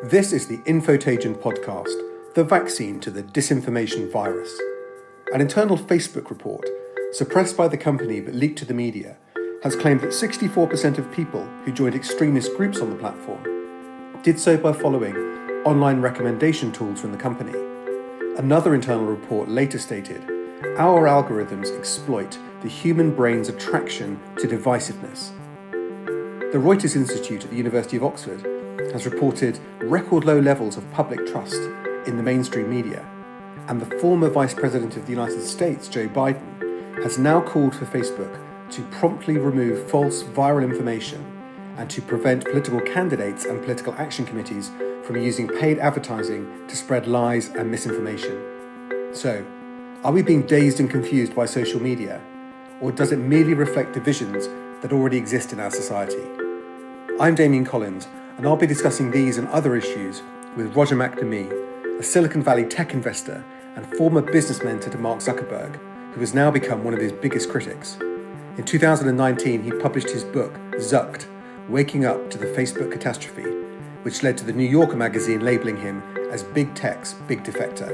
This is the Infotagion podcast, the vaccine to the disinformation virus. An internal Facebook report, suppressed by the company but leaked to the media, has claimed that 64% of people who joined extremist groups on the platform did so by following online recommendation tools from the company. Another internal report later stated, our algorithms exploit the human brain's attraction to divisiveness. The Reuters Institute at the University of Oxford has reported record low levels of public trust in the mainstream media, and the former Vice President of the United States, Joe Biden, has now called for Facebook to promptly remove false viral information and to prevent political candidates and political action committees from using paid advertising to spread lies and misinformation. So, are we being dazed and confused by social media, or does it merely reflect divisions that already exist in our society? I'm Damian Collins, and I'll be discussing these and other issues with Roger McNamee, a Silicon Valley tech investor and former business mentor to Mark Zuckerberg, who has now become one of his biggest critics. In 2019, he published his book, Zucked, Waking Up to the Facebook Catastrophe, which led to the New Yorker magazine labeling him as Big Tech's Big Defector.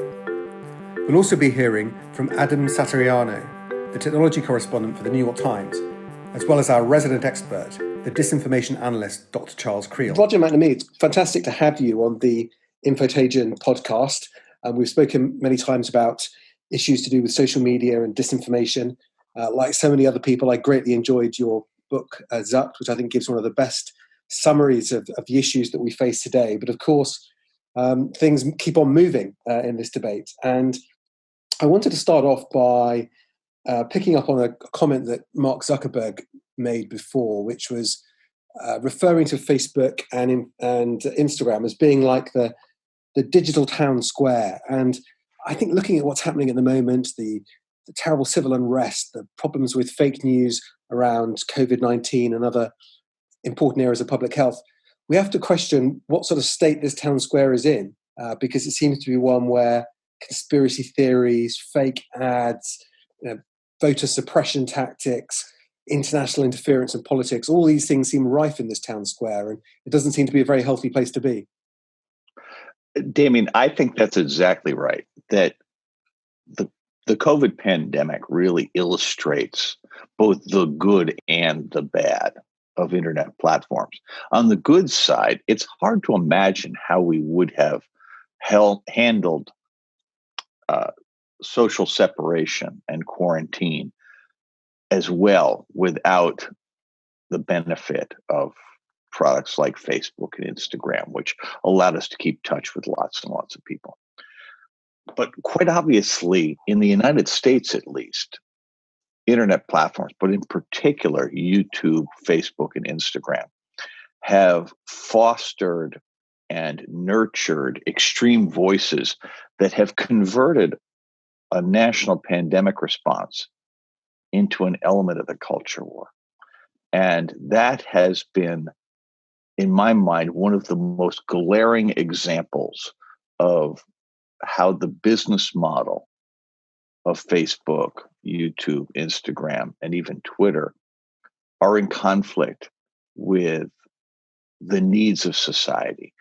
We'll also be hearing from Adam Satariano, the technology correspondent for the New York Times, as well as our resident expert, the disinformation analyst, Dr. Charles Creel. Roger McNamee, it's fantastic to have you on the Infotagion podcast. We've spoken many times about issues to do with social media and disinformation. Like so many other people, I greatly enjoyed your book, Zucked, which I think gives one of the best summaries of the issues that we face today. But of course, things keep on moving in this debate. And I wanted to start off by picking up on a comment that Mark Zuckerberg made before, which was referring to Facebook and Instagram as being like the digital town square. And I think looking at what's happening at the moment, the terrible civil unrest, the problems with fake news around COVID-19 and other important areas of public health, we have to question what sort of state this town square is in, because it seems to be one where conspiracy theories, fake ads, voter suppression tactics, international interference in politics, all these things seem rife in this town square, and it doesn't seem to be a very healthy place to be. Damian, I think that's exactly right. That the COVID pandemic really illustrates both the good and the bad of internet platforms. On the good side, it's hard to imagine how we would have handled social separation and quarantine as well without the benefit of products like Facebook and Instagram, which allowed us to keep touch with lots and lots of people. But quite obviously, in the United States at least, internet platforms, but in particular YouTube, Facebook, and Instagram, have fostered and nurtured extreme voices that have converted a national pandemic response into an element of the culture war. And that has been, in my mind, one of the most glaring examples of how the business model of Facebook, YouTube, Instagram, and even Twitter are in conflict with the needs of society.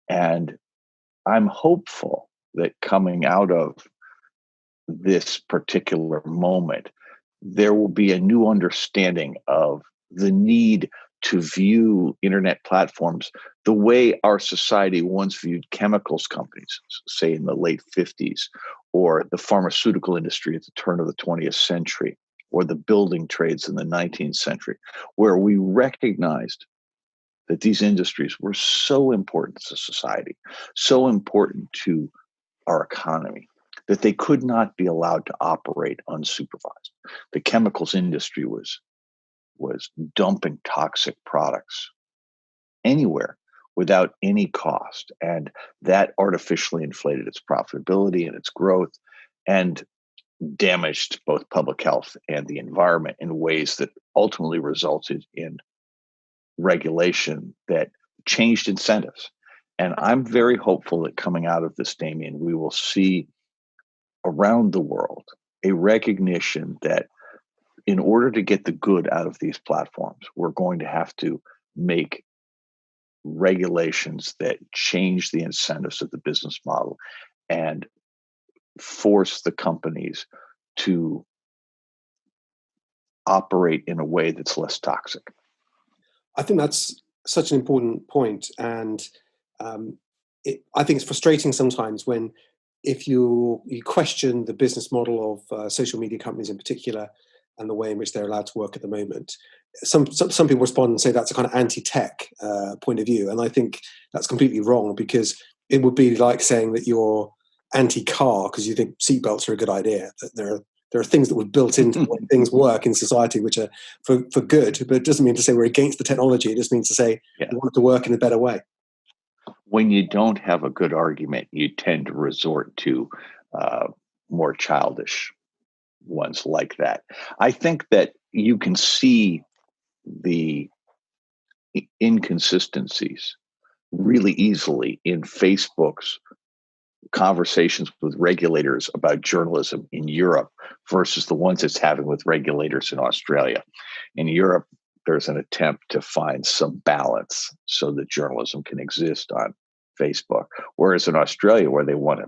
And I'm hopeful that coming out of this particular moment, there will be a new understanding of the need to view internet platforms the way our society once viewed chemicals companies, say in the late 50s, or the pharmaceutical industry at the turn of the 20th century, or the building trades in the 19th century, where we recognized that these industries were so important to society, so important to our economy, that they could not be allowed to operate unsupervised. The chemicals industry was dumping toxic products anywhere without any cost. And that artificially inflated its profitability and its growth and damaged both public health and the environment in ways that ultimately resulted in regulation that changed incentives. And I'm very hopeful that coming out of this, Damian, we will see around the world a recognition that in order to get the good out of these platforms, we're going to have to make regulations that change the incentives of the business model and force the companies to operate in a way that's less toxic. I think that's such an important point, and I think it's frustrating sometimes when, if you question the business model of social media companies in particular and the way in which they're allowed to work at the moment, some people respond and say that's a kind of anti-tech point of view, and I think that's completely wrong, because it would be like saying that you're anti-car because you think seatbelts are a good idea. That there are things that were built into the way things work in society which are for good, but it doesn't mean to say we're against the technology. It just means to say we want it to work in a better way. When you don't have a good argument, you tend to resort to more childish ones like that. I think that you can see the inconsistencies really easily in Facebook's conversations with regulators about journalism in Europe versus the ones it's having with regulators in Australia. In Europe, there's an attempt to find some balance so that journalism can exist on Facebook. Whereas in Australia, where they want to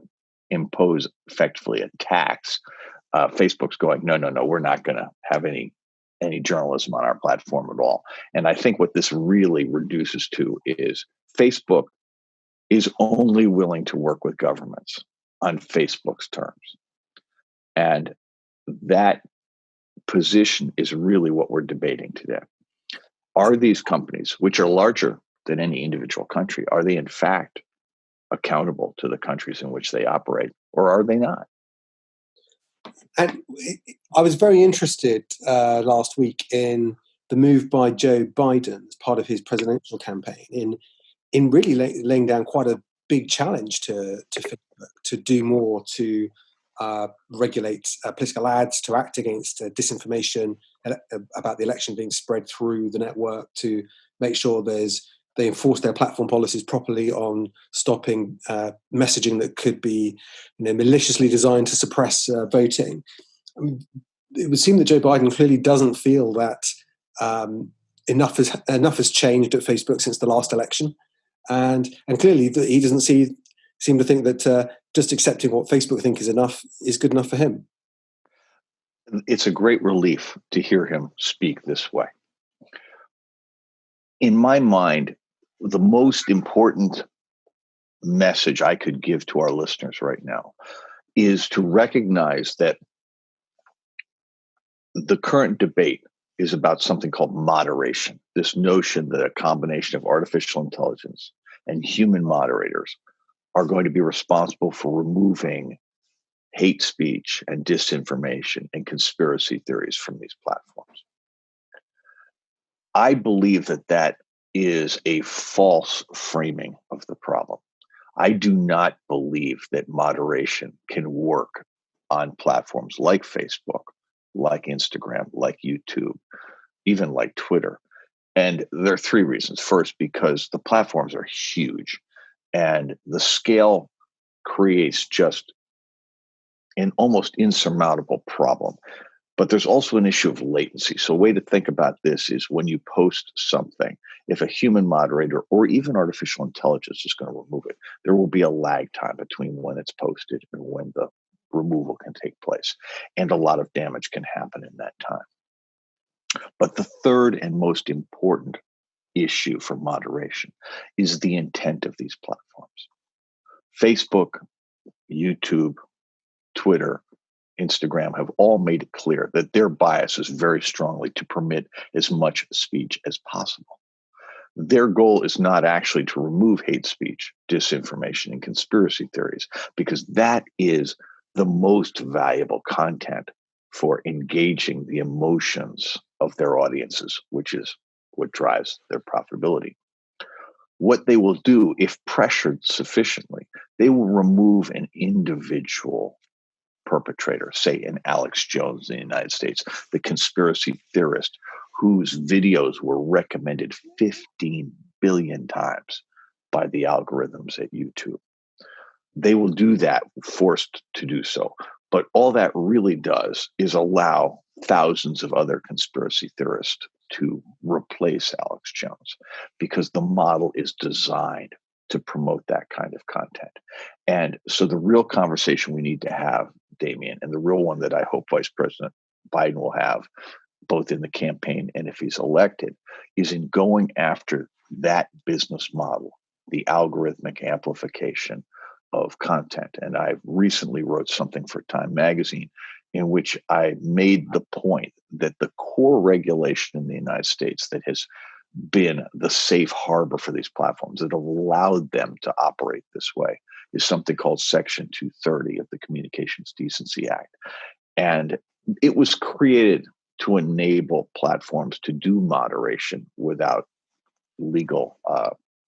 impose effectively a tax, Facebook's going, no, we're not going to have any journalism on our platform at all. And I think what this really reduces to is Facebook is only willing to work with governments on Facebook's terms. And that position is really what we're debating today. Are these companies, which are larger than any individual country, are they in fact accountable to the countries in which they operate, or are they not? And I was very interested last week in the move by Joe Biden as part of his presidential campaign in really laying down quite a big challenge to Facebook to do more to regulate political ads, to act against disinformation about the election being spread through the network, to make sure they enforce their platform policies properly on stopping messaging that could be maliciously designed to suppress voting. I mean, it would seem that Joe Biden clearly doesn't feel that enough has changed at Facebook since the last election, and clearly that he doesn't seem to think that just accepting what Facebook think is good enough for him. It's a great relief to hear him speak this way. In my mind, the most important message I could give to our listeners right now is to recognize that the current debate is about something called moderation. This notion that a combination of artificial intelligence and human moderators are going to be responsible for removing hate speech and disinformation and conspiracy theories from these platforms. I believe that is a false framing of the problem. I do not believe that moderation can work on platforms like Facebook, like Instagram, like YouTube, even like Twitter. And there are three reasons. First, because the platforms are huge and the scale creates just an almost insurmountable problem. But there's also an issue of latency. So a way to think about this is when you post something, if a human moderator or even artificial intelligence is going to remove it, there will be a lag time between when it's posted and when the removal can take place. And a lot of damage can happen in that time. But the third and most important issue for moderation is the intent of these platforms. Facebook, YouTube, Twitter, Instagram have all made it clear that their bias is very strongly to permit as much speech as possible. Their goal is not actually to remove hate speech, disinformation, and conspiracy theories, because that is the most valuable content for engaging the emotions of their audiences, which is what drives their profitability. What they will do, if pressured sufficiently, they will remove an individual perpetrator, say an Alex Jones in the United States, the conspiracy theorist whose videos were recommended 15 billion times by the algorithms at YouTube. They will do that, forced to do so. But all that really does is allow thousands of other conspiracy theorists to replace Alex Jones because the model is designed to promote that kind of content. And so the real conversation we need to have, Damian, and the real one that I hope Vice President Biden will have, both in the campaign and if he's elected, is in going after that business model, the algorithmic amplification of content. And I recently wrote something for Time Magazine in which I made the point that the core regulation in the United States that has been the safe harbor for these platforms that allowed them to operate this way is something called Section 230 of the Communications Decency Act. And it was created to enable platforms to do moderation without legal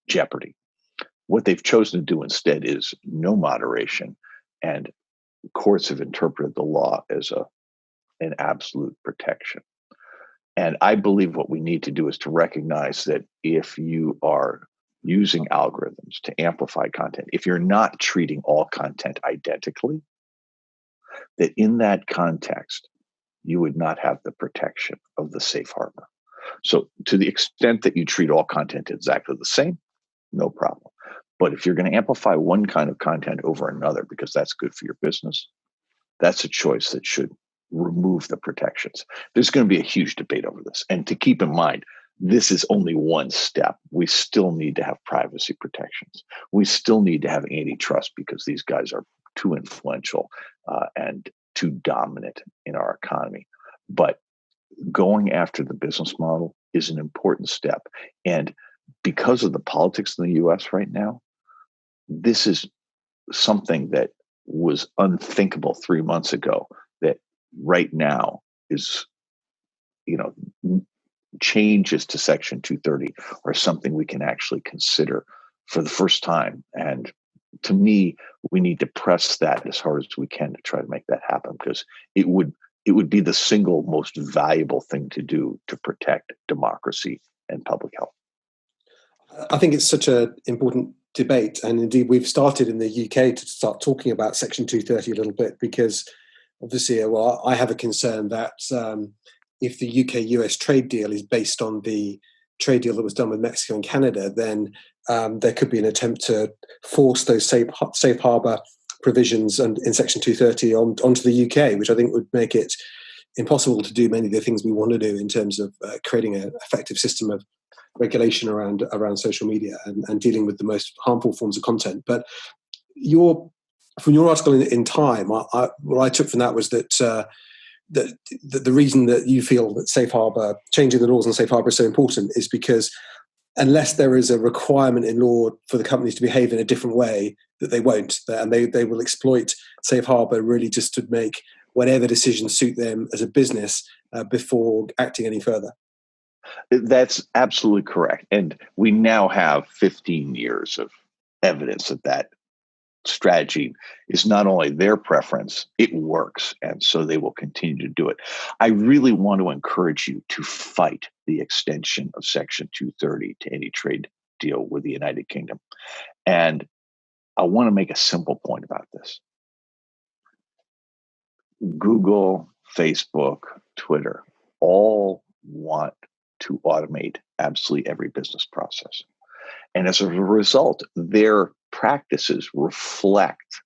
jeopardy. What they've chosen to do instead is no moderation, and courts have interpreted the law as an absolute protection. And I believe what we need to do is to recognize that if you are using algorithms to amplify content, if you're not treating all content identically, that in that context, you would not have the protection of the safe harbor. So to the extent that you treat all content exactly the same, no problem. But if you're going to amplify one kind of content over another because that's good for your business, that's a choice that should remove the protections. There's going to be a huge debate over this. And to keep in mind, this is only one step. We still need to have privacy protections. We still need to have antitrust because these guys are too influential and too dominant in our economy. But going after the business model is an important step. And because of the politics in the US right now, this is something that was unthinkable 3 months ago that right now is, changes to Section 230 are something we can actually consider for the first time. And to me, we need to press that as hard as we can to try to make that happen because it would be the single most valuable thing to do to protect democracy and public health. I think it's such an important debate. And indeed, we've started in the UK to start talking about Section 230 a little bit because obviously, I have a concern that if the UK-US trade deal is based on the trade deal that was done with Mexico and Canada, then there could be an attempt to force those safe harbour provisions in Section 230 onto the UK, which I think would make it impossible to do many of the things we want to do in terms of creating an effective system of regulation around social media and dealing with the most harmful forms of content. But from your article in Time, what I took from that was that the reason that you feel that safe harbour, changing the laws on safe harbour is so important is because unless there is a requirement in law for the companies to behave in a different way, that they won't. And they will exploit safe harbour really just to make whatever decisions suit them as a business before acting any further. That's absolutely correct. And we now have 15 years of evidence that strategy is not only their preference, it works. And so they will continue to do it. I really want to encourage you to fight the extension of Section 230 to any trade deal with the United Kingdom. And I want to make a simple point about this. Google, Facebook, Twitter all want to automate absolutely every business process. And as a result, their practices reflect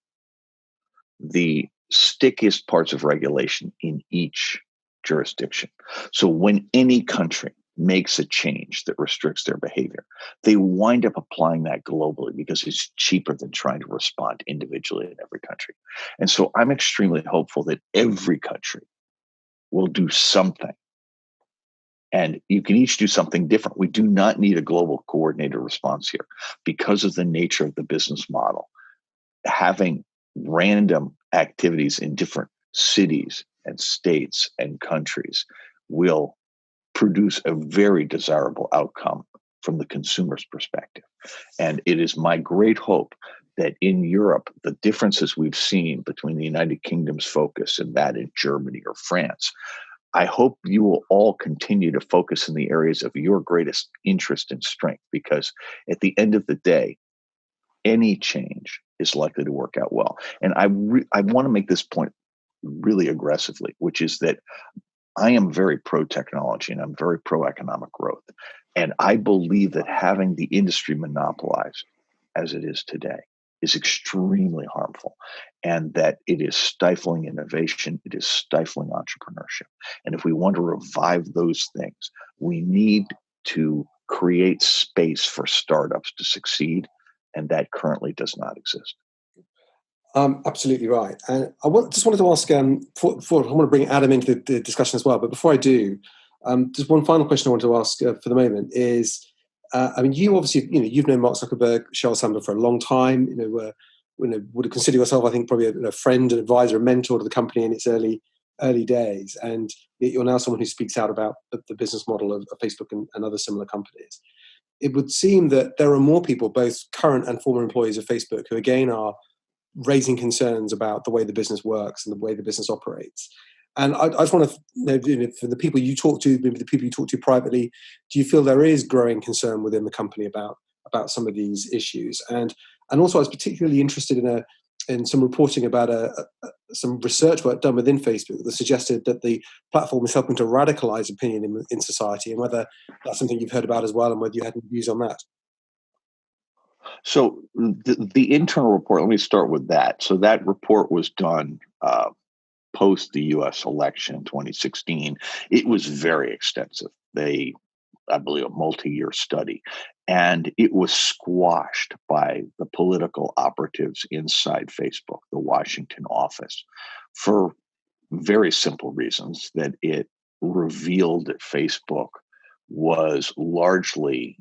the stickiest parts of regulation in each jurisdiction. So when any country makes a change that restricts their behavior, they wind up applying that globally because it's cheaper than trying to respond individually in every country. And so I'm extremely hopeful that every country will do something. And you can each do something different. We do not need a global coordinated response here because of the nature of the business model. Having random activities in different cities and states and countries will produce a very desirable outcome from the consumer's perspective. And it is my great hope that in Europe, the differences we've seen between the United Kingdom's focus and that in Germany or France, I hope you will all continue to focus in the areas of your greatest interest and strength, because at the end of the day, any change is likely to work out well. And I want to make this point really aggressively, which is that I am very pro-technology and I'm very pro-economic growth. And I believe that having the industry monopolized as it is today is extremely harmful, and that it is stifling innovation, it is stifling entrepreneurship. And if we want to revive those things, we need to create space for startups to succeed, and that currently does not exist. Absolutely right. And just wanted to ask, I want to bring Adam into the discussion as well, but before I do, just one final question I want to ask for the moment is, you obviously, you've known Mark Zuckerberg, Sheryl Sandberg for a long time, would consider yourself, I think, probably a friend, an advisor, a mentor to the company in its early days. And you're now someone who speaks out about the business model of Facebook and other similar companies. It would seem that there are more people, both current and former employees of Facebook, who again are raising concerns about the way the business works and the way the business operates. And I just want to know, for the people you talk to, maybe the people you talk to privately, do you feel there is growing concern within the company about some of these issues? And also, I was particularly interested in some reporting about some research work done within Facebook that suggested that the platform is helping to radicalize opinion in society, and whether that's something you've heard about as well, and whether you had any views on that. So the internal report, let me start with that. So that report was done post the U.S. election in 2016. It was very extensive. I believe, a multi-year study. And it was squashed by the political operatives inside Facebook, the Washington office, for very simple reasons, that it revealed that Facebook was largely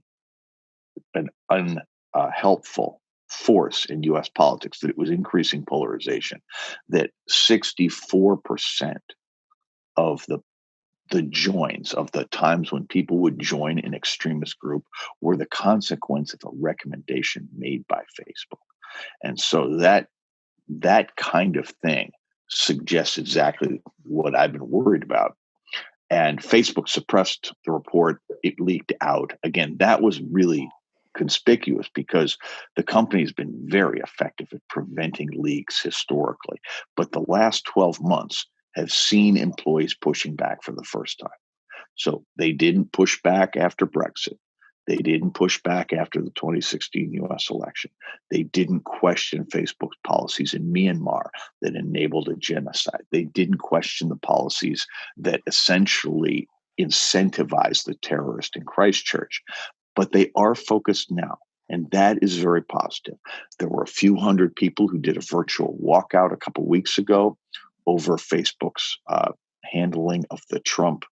an unhelpful force in U.S. politics, that it was increasing polarization, that 64% of the joins, of the times when people would join an extremist group, were the consequence of a recommendation made by Facebook. And so that kind of thing suggests exactly what I've been worried about. And Facebook suppressed the report. It leaked out. Again, that was really conspicuous because the company has been very effective at preventing leaks historically. But the last 12 months have seen employees pushing back for the first time. So they didn't push back after Brexit. They didn't push back after the 2016 US election. They didn't question Facebook's policies in Myanmar that enabled a genocide. They didn't question the policies that essentially incentivized the terrorist in Christchurch. But they are focused now, and that is very positive. There were a few hundred people who did a virtual walkout a couple weeks ago over Facebook's handling of the Trump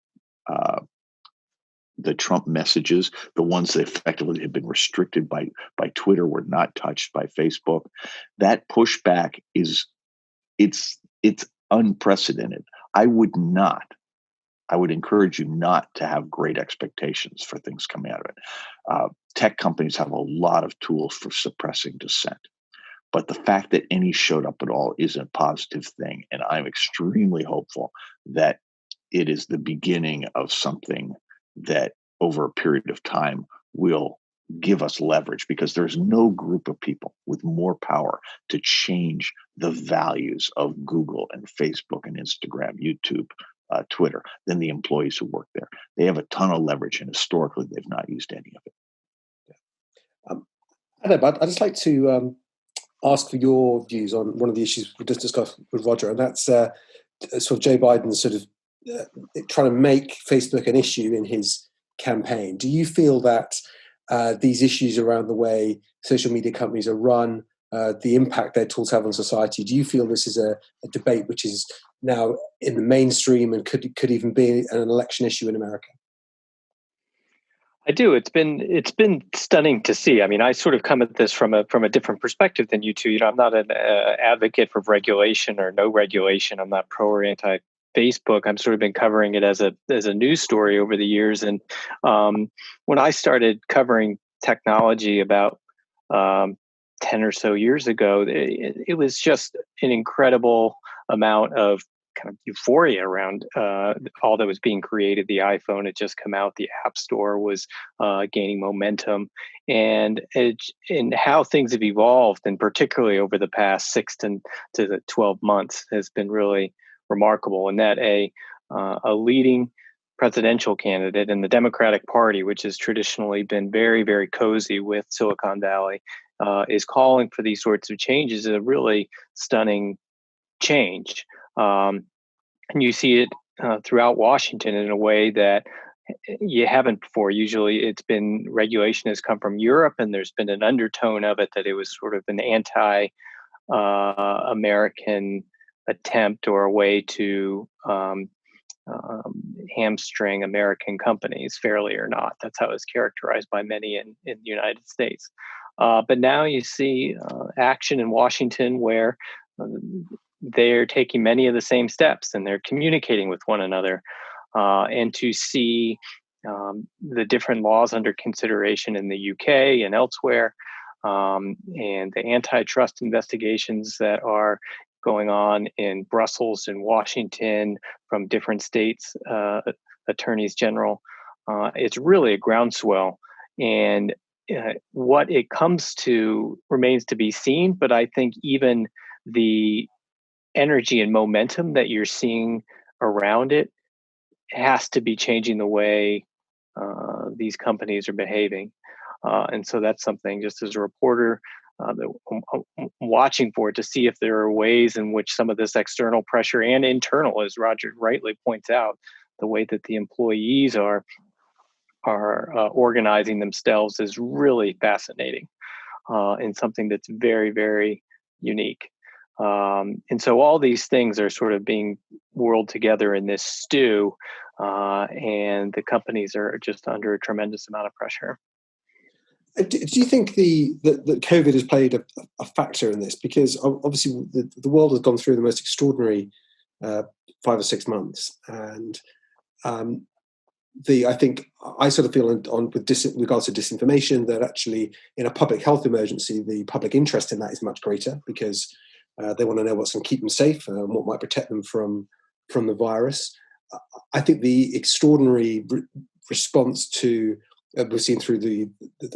messages. The ones that effectively had been restricted by Twitter were not touched by Facebook. That pushback it's unprecedented. I would encourage you not to have great expectations for things coming out of it. Tech companies have a lot of tools for suppressing dissent. But the fact that any showed up at all is a positive thing. And I'm extremely hopeful that it is the beginning of something that over a period of time will give us leverage, because there's no group of people with more power to change the values of Google and Facebook and Instagram, YouTube, Twitter than the employees who work there. They have a ton of leverage, and historically they've not used any of it. Adam, I'd just like to ask for your views on one of the issues we just discussed with Roger, and that's sort of Joe Biden sort of trying to make Facebook an issue in his campaign. Do you feel that these issues around the way social media companies are run, the impact their tools have on society, do you feel this is a debate which is now in the mainstream and could even be an election issue in America? I do. It's been stunning to see. I mean, I sort of come at this from a different perspective than you two. I'm not an advocate for regulation or no regulation. I'm not pro or anti Facebook. I've sort of been covering it as a news story over the years. And when I started covering technology about 10 or so years ago, it was just an incredible amount of kind of euphoria around all that was being created. The iPhone had just come out. The App Store was gaining momentum. And how things have evolved, and particularly over the past 6 to 12 months, has been really remarkable. And that a leading presidential candidate in the Democratic Party, which has traditionally been very, very cozy with Silicon Valley, is calling for these sorts of changes, is a really stunning change. And you see it throughout Washington in a way that you haven't before. Usually it's been regulation has come from Europe, and there's been an undertone of it that it was sort of an anti-American attempt or a way to hamstring American companies, fairly or not. That's how it's characterized by many in the United States. But now you see action in Washington where they're taking many of the same steps and they're communicating with one another. And to see the different laws under consideration in the UK and elsewhere, and the antitrust investigations that are going on in Brussels and Washington from different states, attorneys general. It's really a groundswell. And what it comes to remains to be seen. But I think even the energy and momentum that you're seeing around it has to be changing the way these companies are behaving. And so that's something, just as a reporter, that I'm watching for, to see if there are ways in which some of this external pressure and internal, as Roger rightly points out, the way that the employees are organizing themselves is really fascinating, and something that's very, very unique. And so all these things are sort of being whirled together in this stew, and the companies are just under a tremendous amount of pressure. Do you think that COVID has played a factor in this? Because obviously the world has gone through the most extraordinary 5 or 6 months, and I think I sort of feel with regards to disinformation that actually in a public health emergency, the public interest in that is much greater, because they want to know what's going to keep them safe and what might protect them from the virus. I think the extraordinary response to we've seen through the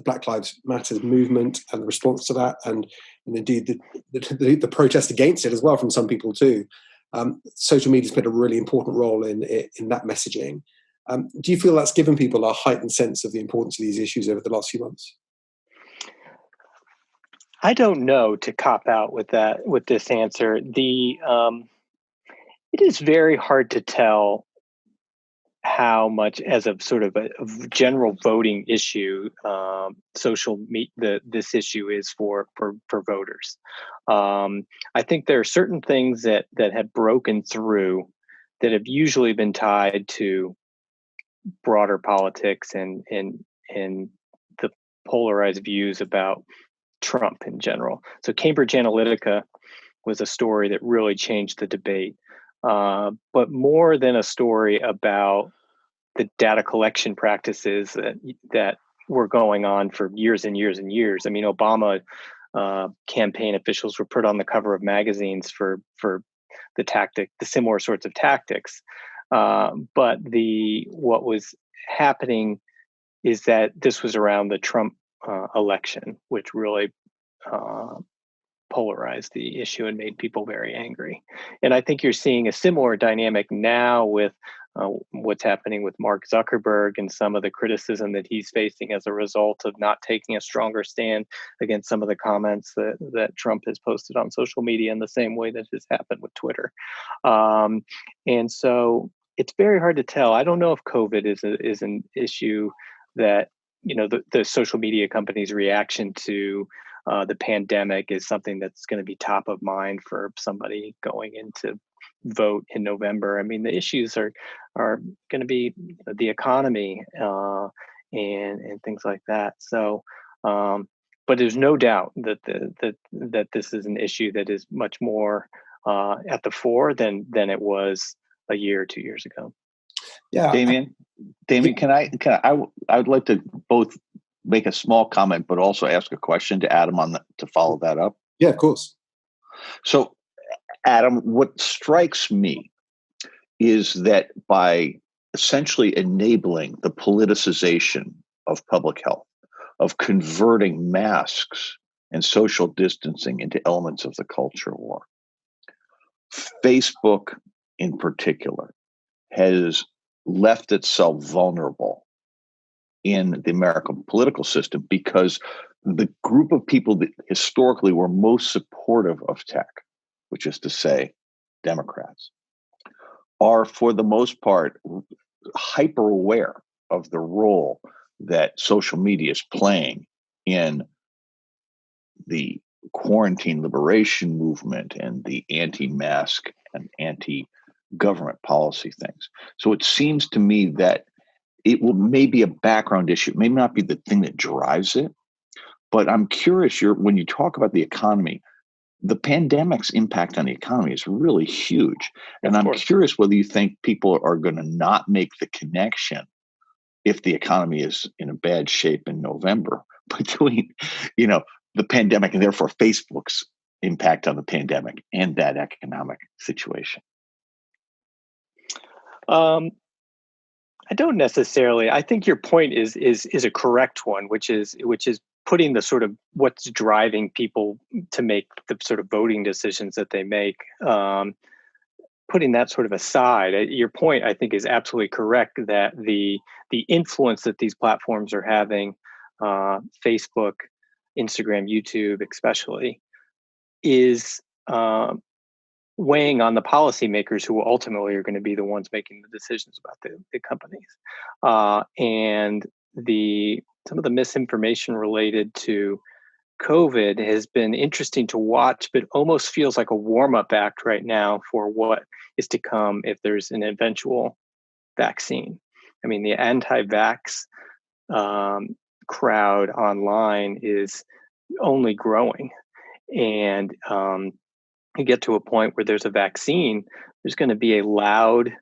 Black Lives Matter movement and the response to that, and indeed the protest against it as well from some people too. Social media's played a really important role in that messaging. Do you feel that's given people a heightened sense of the importance of these issues over the last few months? I don't know, to cop out with this answer. It is very hard to tell how much, as a sort of a general voting issue, this issue is for voters. I think there are certain things that have broken through that have usually been tied to broader politics and the polarized views about Trump in general. So Cambridge Analytica was a story that really changed the debate. But more than a story about the data collection practices that were going on for years and years and years. I mean, Obama campaign officials were put on the cover of magazines for the similar sorts of tactics. But what was happening is that this was around the Trump election, which really polarized the issue and made people very angry. And I think you're seeing a similar dynamic now with what's happening with Mark Zuckerberg and some of the criticism that he's facing as a result of not taking a stronger stand against some of the comments that Trump has posted on social media, in the same way that has happened with Twitter. And so it's very hard to tell. I don't know if COVID is an issue that, the social media companies' reaction to the pandemic is something that's going to be top of mind for somebody going into vote in November. I mean, the issues are going to be the economy and things like that. So, but there's no doubt that this is an issue that is much more at the fore than it was a year or 2 years ago. Yeah, Damian, I would like to both make a small comment, but also ask a question to Adam to follow that up. Yeah, of course. So, Adam, what strikes me is that by essentially enabling the politicization of public health, of converting masks and social distancing into elements of the culture war, Facebook in particular has left itself vulnerable in the American political system because the group of people that historically were most supportive of tech, which is to say, Democrats, are for the most part hyper aware of the role that social media is playing in the quarantine liberation movement and the anti-mask and anti-government policy things. So it seems to me that it will maybe a background issue. It may not be the thing that drives it, but I'm curious, when you talk about the economy, the pandemic's impact on the economy is really huge. And I'm curious whether you think people are going to not make the connection if the economy is in a bad shape in November between, the pandemic and therefore Facebook's impact on the pandemic and that economic situation. I don't necessarily. I think your point is a correct one, which is putting the sort of what's driving people to make the sort of voting decisions that they make. Putting that sort of aside, your point I think is absolutely correct that the influence that these platforms are having, Facebook, Instagram, YouTube, especially, is weighing on the policymakers who ultimately are going to be the ones making the decisions about the companies. And some of the misinformation related to COVID has been interesting to watch, but almost feels like a warm-up act right now for what is to come if there's an eventual vaccine. I mean, the anti-vax crowd online is only growing. And you get to a point where there's a vaccine, there's going to be a loud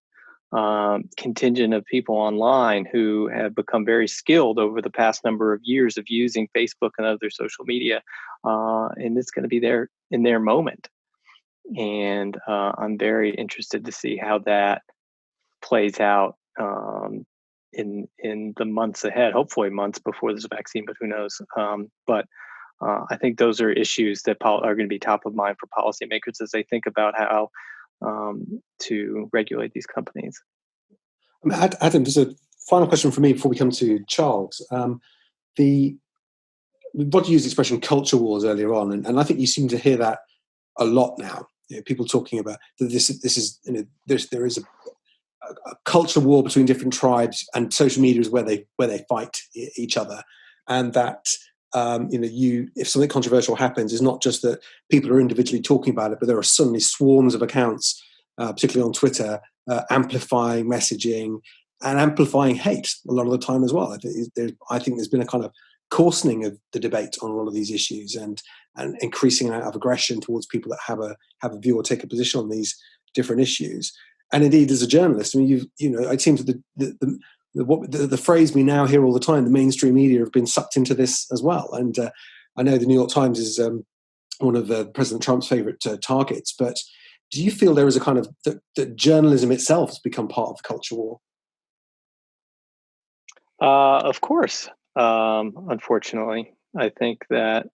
contingent of people online who have become very skilled over the past number of years of using Facebook and other social media. And it's going to be there in their moment. And I'm very interested to see how that plays out in the months ahead, hopefully months before there's a vaccine, but who knows? But I think those are issues that are going to be top of mind for policymakers as they think about how to regulate these companies. Adam, just a final question from me before we come to Charles. What you used the expression culture wars earlier on, and I think you seem to hear that a lot now. People talking about that there is a culture war between different tribes, and social media is where they fight each other, and that. If something controversial happens, it's not just that people are individually talking about it, but there are suddenly swarms of accounts, particularly on Twitter, amplifying messaging and amplifying hate a lot of the time as well. I think there's been a kind of coarsening of the debate on all of these issues and increasing amount of aggression towards people that have a view or take a position on these different issues. And indeed, as a journalist, I mean, it seems that the phrase we now hear all the time, the mainstream media have been sucked into this as well. And I know the New York Times is one of President Trump's favorite targets, but do you feel there is a kind of that journalism itself has become part of the culture war? Of course. Unfortunately, I think that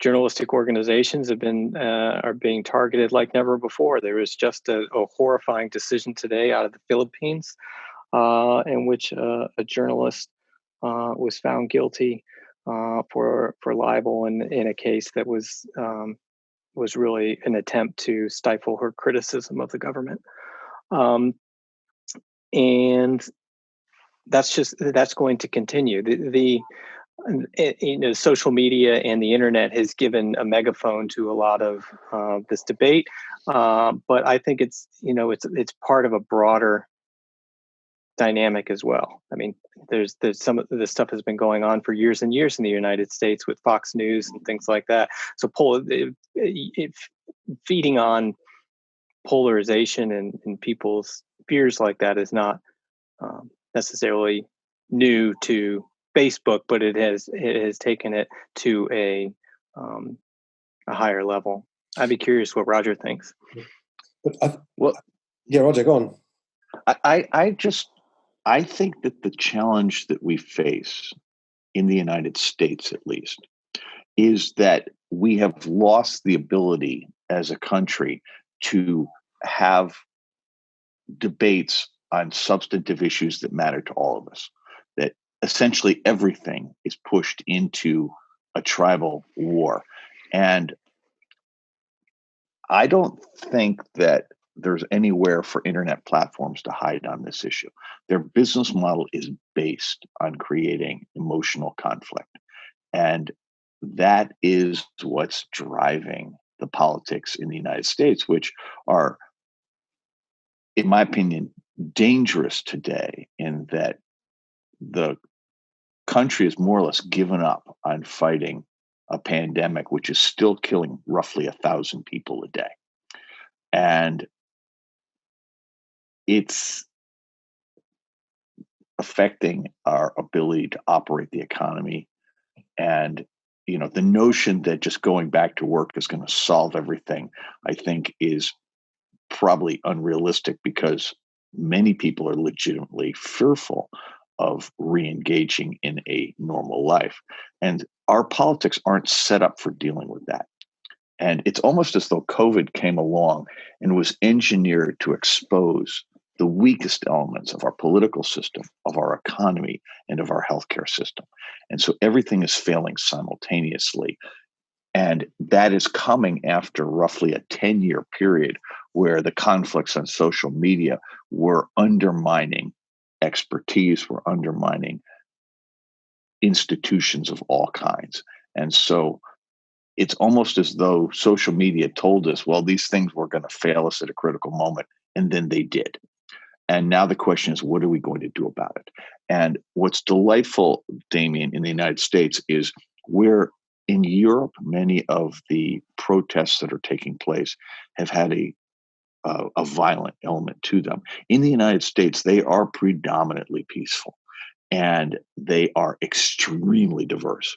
journalistic organizations are being targeted like never before. There was just a horrifying decision today out of the Philippines in which a journalist was found guilty for libel in a case that was really an attempt to stifle her criticism of the government. And that's going to continue. Social media and the internet has given a megaphone to a lot of this debate, but I think it's part of a broader dynamic as well. I mean, there's some of this stuff has been going on for years and years in the United States with Fox News and things like that. So feeding on polarization and people's fears like that is not necessarily new to Facebook, but it has taken it to a higher level. I'd be curious what Roger thinks. Roger, go on. I think that the challenge that we face in the United States, at least, is that we have lost the ability as a country to have debates on substantive issues that matter to all of us, that essentially everything is pushed into a tribal war. And I don't think that there's anywhere for internet platforms to hide on this issue. Their business model is based on creating emotional conflict. And that is what's driving the politics in the United States, which are, in my opinion, dangerous today, in that the country has more or less given up on fighting a pandemic, which is still killing roughly 1,000 people a day. And it's affecting our ability to operate the economy. And, the notion that just going back to work is going to solve everything, I think, is probably unrealistic, because many people are legitimately fearful of re-engaging in a normal life. And our politics aren't set up for dealing with that. And it's almost as though COVID came along and was engineered to expose the weakest elements of our political system, of our economy, and of our healthcare system. And so everything is failing simultaneously. And that is coming after roughly a 10-year period where the conflicts on social media were undermining expertise, were undermining institutions of all kinds. And so it's almost as though social media told us, well, these things were going to fail us at a critical moment, and then they did. And now the question is, what are we going to do about it? And what's delightful, Damian, in the United States is where in Europe, many of the protests that are taking place have had a violent element to them. In the United States, they are predominantly peaceful, and they are extremely diverse.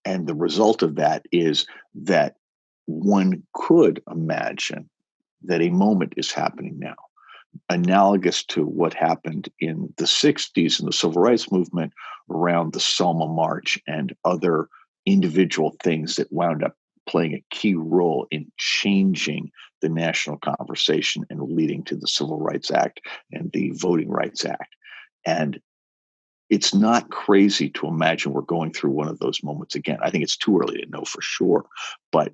And the result of that is that one could imagine that a moment is happening now, analogous to what happened in the 60s in the civil rights movement around the Selma March and other individual things that wound up playing a key role in changing the national conversation and leading to the Civil Rights Act and the Voting Rights Act. And it's not crazy to imagine we're going through one of those moments again. I think it's too early to know for sure, but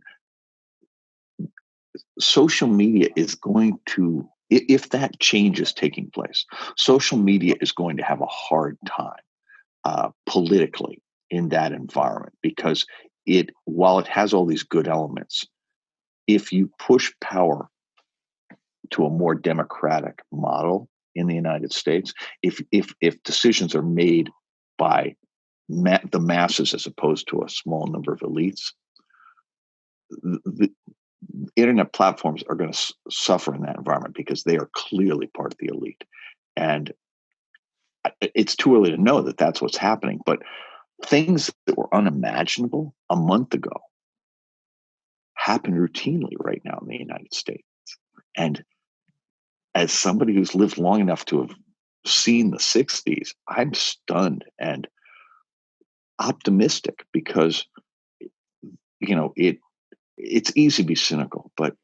social media is going to, if that change is taking place, social media is going to have a hard time politically in that environment, because while it has all these good elements, if you push power to a more democratic model in the United States, if decisions are made by the masses as opposed to a small number of elites, the internet platforms are going to suffer in that environment, because they are clearly part of the elite. And it's too early to know that that's what's happening, but things that were unimaginable a month ago happen routinely right now in the United States. And as somebody who's lived long enough to have seen the 60s, I'm stunned and optimistic, because it's easy to be cynical, but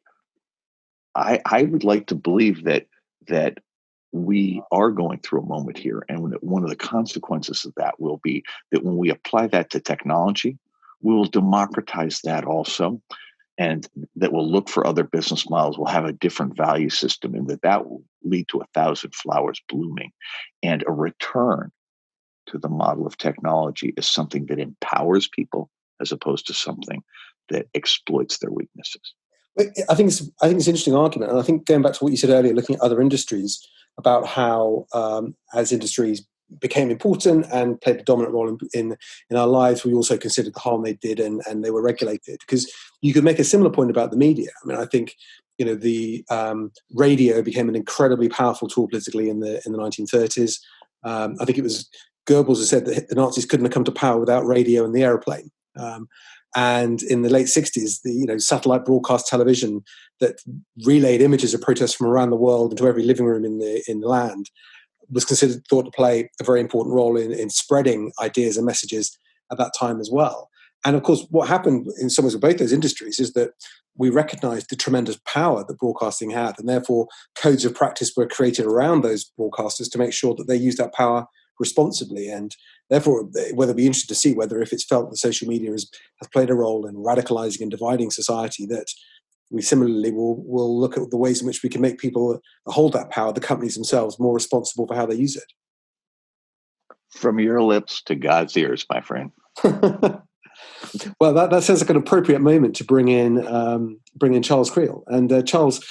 I would like to believe that we are going through a moment here, and one of the consequences of that will be that when we apply that to technology, we will democratize that also, and that we'll look for other business models. We'll have a different value system, and that will lead to 1,000 flowers blooming, and a return to the model of technology is something that empowers people as opposed to something that exploits their weaknesses. I think it's an interesting argument, and I think going back to what you said earlier, looking at other industries, about how as industries became important and played a dominant role in our lives, we also considered the harm they did, and they were regulated. Because you could make a similar point about the media. I mean, I think the radio became an incredibly powerful tool politically in the 1930s. I think it was Goebbels who said that the Nazis couldn't have come to power without radio and the aeroplane. And in the late 60s, the satellite broadcast television that relayed images of protests from around the world into every living room in the land was thought to play a very important role in spreading ideas and messages at that time as well. And of course, what happened in some ways with both those industries is that we recognized the tremendous power that broadcasting had, and therefore codes of practice were created around those broadcasters to make sure that they used that power responsibly. And therefore, whether it'd be interested to see whether if it's felt that social media has played a role in radicalizing and dividing society, that we similarly will look at the ways in which we can make people hold that power, the companies themselves, more responsible for how they use it. From your lips to God's ears, my friend. Well, that sounds like an appropriate moment to bring in Charles Creel. And Charles,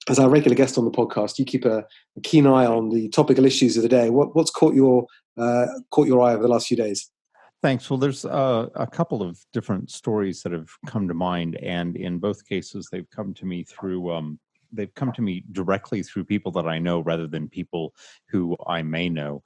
as our regular guest on the podcast, you keep a keen eye on the topical issues of the day. What's caught your eye over the last few days? Thanks. Well, there's a couple of different stories that have come to mind, and in both cases, they've come to me directly through people that I know rather than people who I may know.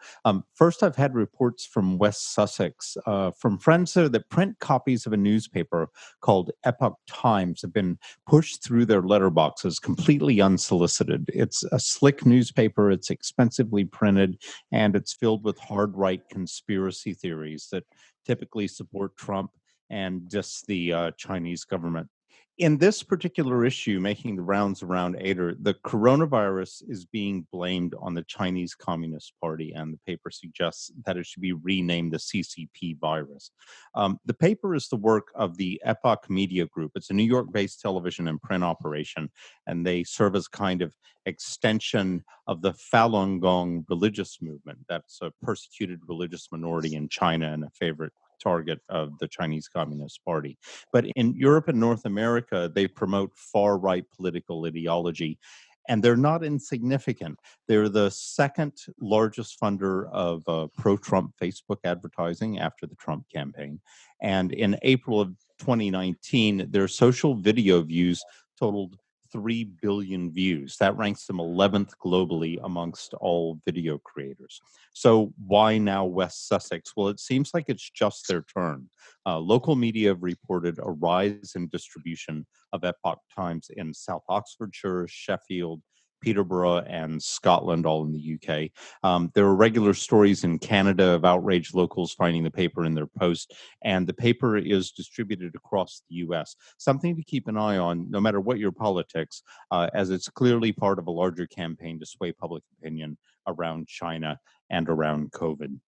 First, I've had reports from West Sussex from friends there that print copies of a newspaper called Epoch Times have been pushed through their letterboxes completely unsolicited. It's a slick newspaper, it's expensively printed, and it's filled with hard-right conspiracy theories that typically support Trump and just the Chinese government. In this particular issue, making the rounds around Ader, the coronavirus is being blamed on the Chinese Communist Party, and the paper suggests that it should be renamed the CCP virus. The paper is the work of the Epoch Media Group. It's a New York-based television and print operation, and they serve as kind of extension of the Falun Gong religious movement. That's a persecuted religious minority in China and a favorite target of the Chinese Communist Party. But in Europe and North America, they promote far-right political ideology, and they're not insignificant. They're the second largest funder of pro-Trump Facebook advertising after the Trump campaign. And in April of 2019, their social video views totaled 3 billion views. That ranks them 11th globally amongst all video creators. So why now West Sussex? Well, it seems like it's just their turn. Local media have reported a rise in distribution of Epoch Times in South Oxfordshire, Sheffield, Peterborough, and Scotland, all in the UK. There are regular stories in Canada of outraged locals finding the paper in their post, and the paper is distributed across the US. Something to keep an eye on, no matter what your politics, as it's clearly part of a larger campaign to sway public opinion around China and around COVID.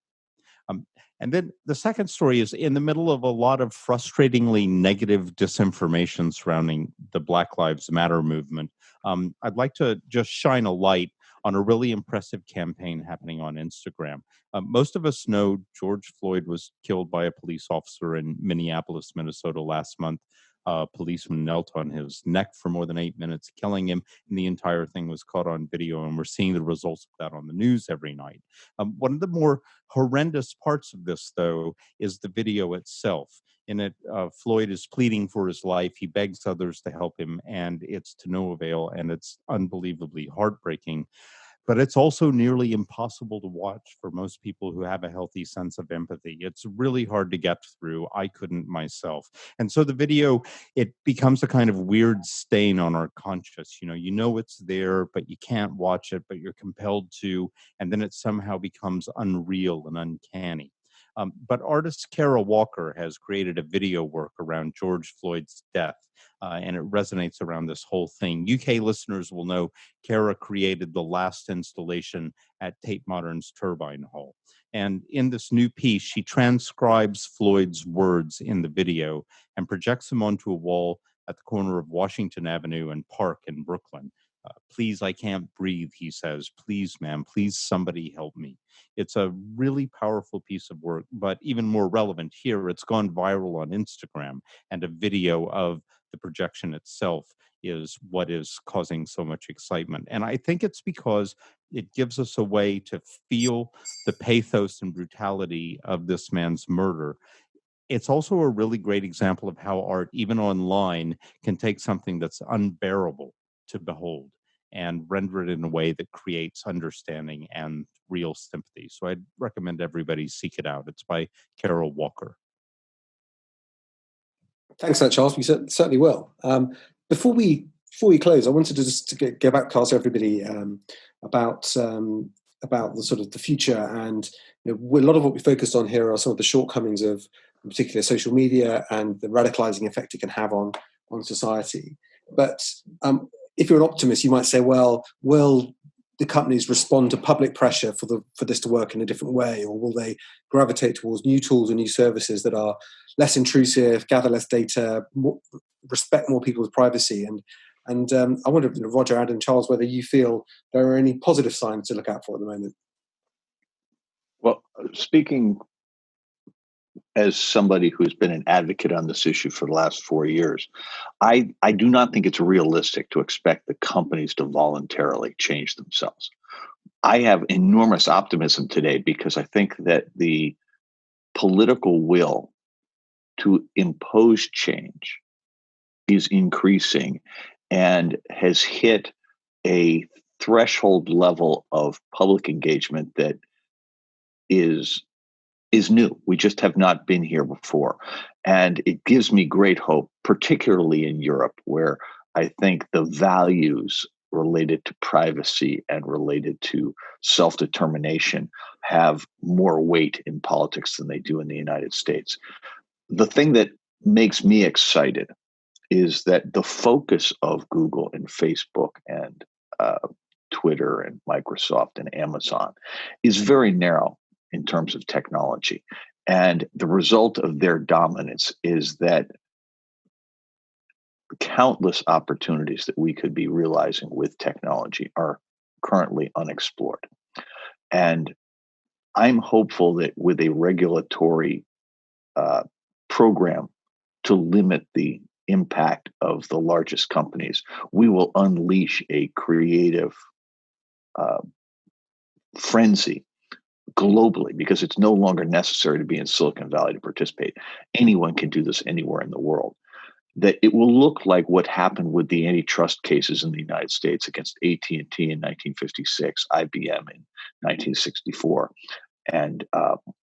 And then the second story is in the middle of a lot of frustratingly negative disinformation surrounding the Black Lives Matter movement. I'd like to just shine a light on a really impressive campaign happening on Instagram. Most of us know George Floyd was killed by a police officer in Minneapolis, Minnesota last month. A policeman knelt on his neck for more than 8 minutes, killing him, and the entire thing was caught on video, and we're seeing the results of that on the news every night. One of the more horrendous parts of this, though, is the video itself. In it, Floyd is pleading for his life. He begs others to help him, and it's to no avail, and it's unbelievably heartbreaking. But it's also nearly impossible to watch for most people who have a healthy sense of empathy. It's really hard to get through. I couldn't myself. And so the video, it becomes a kind of weird stain on our conscience. You know it's there, but you can't watch it, but you're compelled to, and then it somehow becomes unreal and uncanny. But artist Kara Walker has created a video work around George Floyd's death, and it resonates around this whole thing. UK listeners will know Kara created the last installation at Tate Modern's Turbine Hall. And in this new piece, she transcribes Floyd's words in the video and projects them onto a wall at the corner of Washington Avenue and Park in Brooklyn. Please, I can't breathe, he says. Please, ma'am, please, somebody help me. It's a really powerful piece of work, but even more relevant here, it's gone viral on Instagram, and a video of the projection itself is what is causing so much excitement. And I think it's because it gives us a way to feel the pathos and brutality of this man's murder. It's also a really great example of how art, even online, can take something that's unbearable to behold and render it in a way that creates understanding and real sympathy. So I'd recommend everybody seek it out. It's by Kara Walker. Thanks for that, Charles. We certainly will. Before we close, I wanted to just get back to ask everybody about the sort of the future, and a lot of what we focused on here are some of the shortcomings of in particular social media and the radicalizing effect it can have on society. But if you're an optimist, you might say, well, will the companies respond to public pressure for this to work in a different way, or will they gravitate towards new tools and new services that are less intrusive, gather less data, respect more people's privacy? And I wonder, Roger, Adam, Charles, whether you feel there are any positive signs to look out for at the moment. Well, speaking as somebody who's been an advocate on this issue for the last 4 years, I do not think it's realistic to expect the companies to voluntarily change themselves. I have enormous optimism today because I think that the political will to impose change is increasing and has hit a threshold level of public engagement that is new. We just have not been here before. And it gives me great hope, particularly in Europe, where I think the values related to privacy and related to self-determination have more weight in politics than they do in the United States. The thing that makes me excited is that the focus of Google and Facebook and Twitter and Microsoft and Amazon is very narrow in terms of technology. And the result of their dominance is that countless opportunities that we could be realizing with technology are currently unexplored. And I'm hopeful that with a regulatory program to limit the impact of the largest companies, we will unleash a creative frenzy globally, because it's no longer necessary to be in Silicon Valley to participate. Anyone can do this anywhere in the world. That it will look like what happened with the antitrust cases in the United States against AT&T in 1956, IBM in 1964, and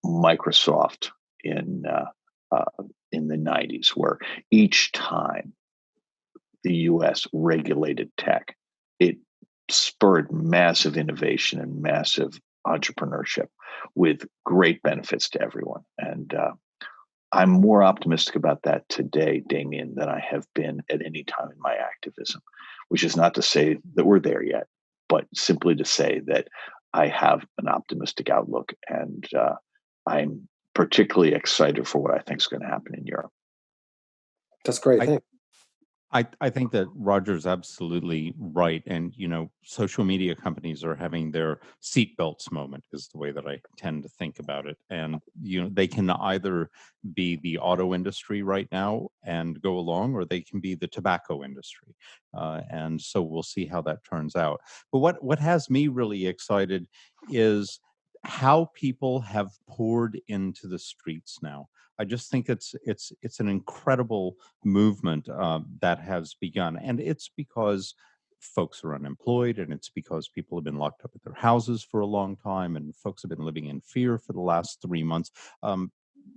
Microsoft in the 90s, where each time the U.S. regulated tech, it spurred massive innovation and massive entrepreneurship with great benefits to everyone. And I'm more optimistic about that today, Damian, than I have been at any time in my activism, which is not to say that we're there yet, but simply to say that I have an optimistic outlook, and I'm particularly excited for what I think is going to happen in Europe. That's great. Thanks. I think that Roger's absolutely right. And, social media companies are having their seatbelts moment, is the way that I tend to think about it. And, they can either be the auto industry right now and go along, or they can be the tobacco industry. And so we'll see how that turns out. But what has me really excited is how people have poured into the streets now. I just think it's an incredible movement that has begun, and it's because folks are unemployed, and it's because people have been locked up at their houses for a long time, and folks have been living in fear for the last 3 months.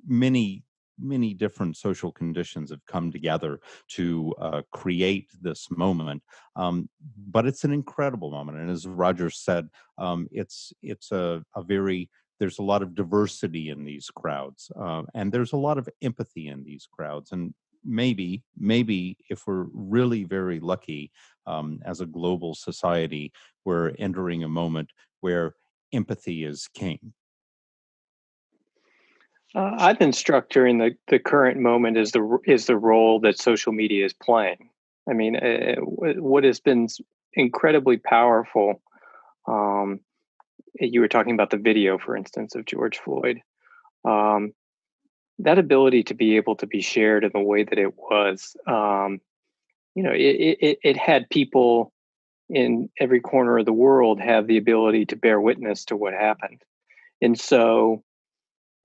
Many different social conditions have come together to create this moment, but it's an incredible moment. And as Roger said, it's a very there's a lot of diversity in these crowds, and there's a lot of empathy in these crowds. And maybe if we're really very lucky, as a global society, we're entering a moment where empathy is king. I've been struck during the current moment is the role that social media is playing. I mean, what has been incredibly powerful. You were talking about the video, for instance, of George Floyd. That ability to be able to be shared in the way that it was, it had people in every corner of the world have the ability to bear witness to what happened. And so,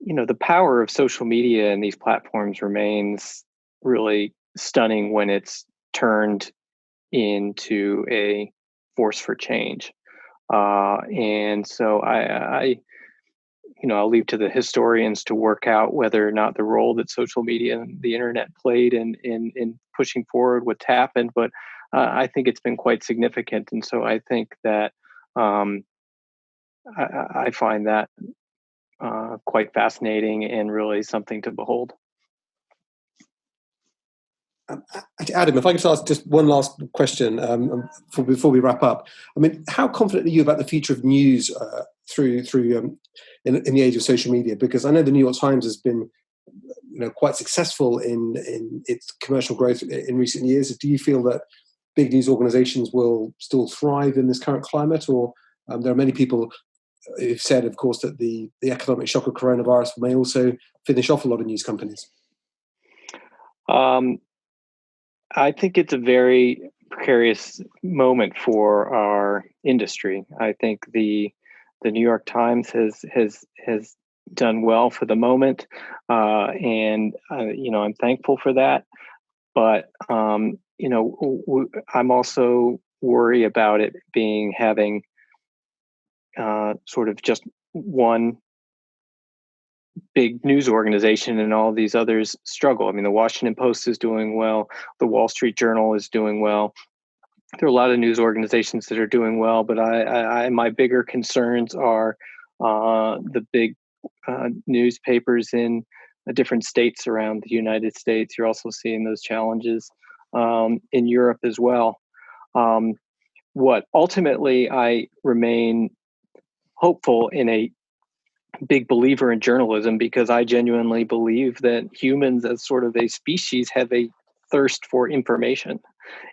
the power of social media and these platforms remains really stunning when it's turned into a force for change. And so I'll leave to the historians to work out whether or not the role that social media and the internet played in pushing forward what's happened. But I think it's been quite significant. And so I think that I find that quite fascinating and really something to behold. Adam, if I could just ask just one last question before we wrap up. I mean, how confident are you about the future of news through in the age of social media? Because I know the New York Times has been quite successful in its commercial growth in recent years. Do you feel that big news organizations will still thrive in this current climate, or there are many people who've said, of course, that the economic shock of coronavirus may also finish off a lot of news companies? I think it's a very precarious moment for our industry. I think the New York Times has done well for the moment, and I'm thankful for that. But I'm also worried about it having sort of just one big news organization and all these others struggle. I mean, the Washington Post is doing well. The Wall Street Journal is doing well. There are a lot of news organizations that are doing well, but my bigger concerns are the big newspapers in different states around the United States. You're also seeing those challenges in Europe as well. What ultimately I remain hopeful in a big believer in journalism, because I genuinely believe that humans as sort of a species have a thirst for information.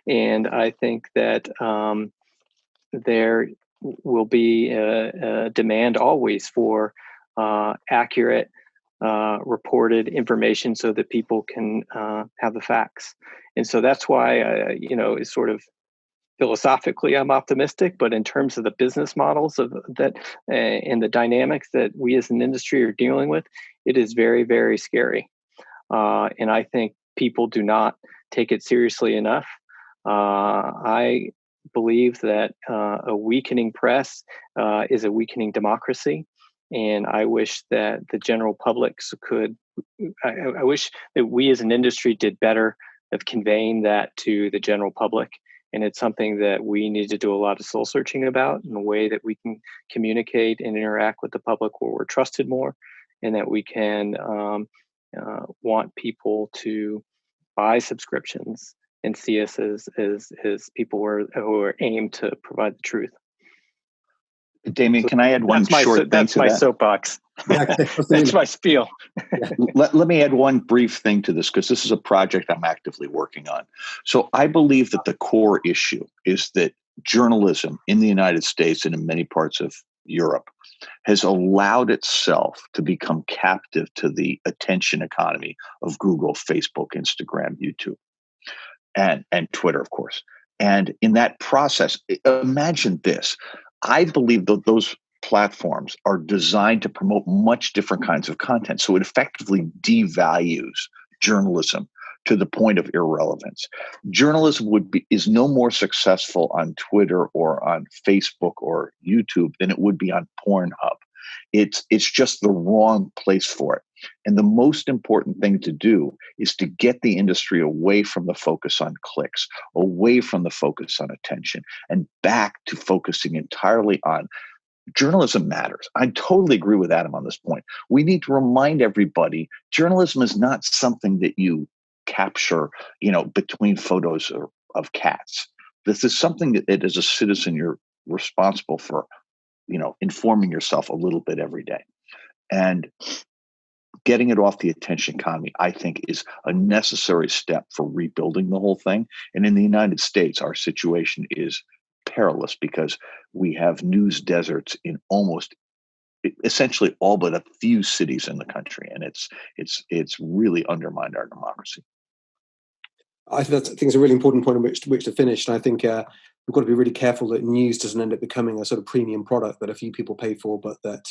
And I think that there will be a demand always for accurate, reported information so that people can have the facts. And so that's why, it's sort of philosophically, I'm optimistic, but in terms of the business models of that and the dynamics that we as an industry are dealing with, it is very, very scary. And I think people do not take it seriously enough. I believe that a weakening press is a weakening democracy. And I wish that the general public I wish that we as an industry did better of conveying that to the general public. And it's something that we need to do a lot of soul searching about, in a way that we can communicate and interact with the public where we're trusted more, and that we can want people to buy subscriptions and see us as people who are aimed to provide the truth. Damian, can I add one short thing to that? That's my soapbox. That's my spiel. Let me add one brief thing to this, because this is a project I'm actively working on. So I believe that the core issue is that journalism in the United States and in many parts of Europe has allowed itself to become captive to the attention economy of Google, Facebook, Instagram, YouTube, and Twitter, of course. And in that process, imagine this. I believe that those platforms are designed to promote much different kinds of content. So it effectively devalues journalism to the point of irrelevance. Journalism is no more successful on Twitter or on Facebook or YouTube than it would be on Pornhub. It's just the wrong place for it. And the most important thing to do is to get the industry away from the focus on clicks, away from the focus on attention, and back to focusing entirely on journalism matters. I totally agree with Adam on this point. We need to remind everybody journalism is not something that you capture, between photos of cats. This is something that as a citizen, you're responsible for, informing yourself a little bit every day. And getting it off the attention economy, I think, is a necessary step for rebuilding the whole thing. And in the United States, our situation is perilous because we have news deserts in essentially all but a few cities in the country, and it's really undermined our democracy. I think it's a really important point on which to finish. And I think we've got to be really careful that news doesn't end up becoming a sort of premium product that a few people pay for, but that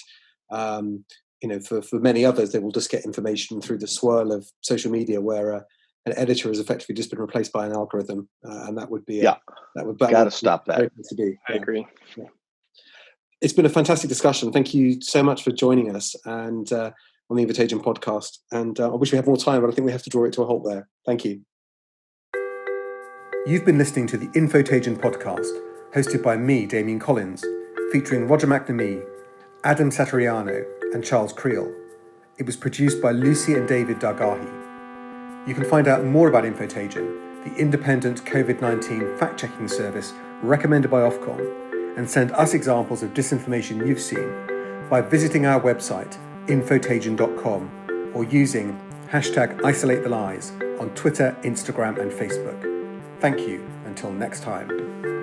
for many others, they will just get information through the swirl of social media, where an editor has effectively just been replaced by an algorithm, and that would be got to stop that. To be. I agree. Yeah. It's been a fantastic discussion. Thank you so much for joining us and on the Infotagion podcast. And I wish we had more time, but I think we have to draw it to a halt there. Thank you. You've been listening to the Infotagion podcast, hosted by me, Damian Collins, featuring Roger McNamee, Adam Satariano, and Charles Creel. It was produced by Lucy and David Dargahi. You can find out more about Infotagion, the independent COVID-19 fact-checking service recommended by Ofcom, and send us examples of disinformation you've seen by visiting our website, infotagion.com, or using #IsolateTheLies on Twitter, Instagram, and Facebook. Thank you. Until next time.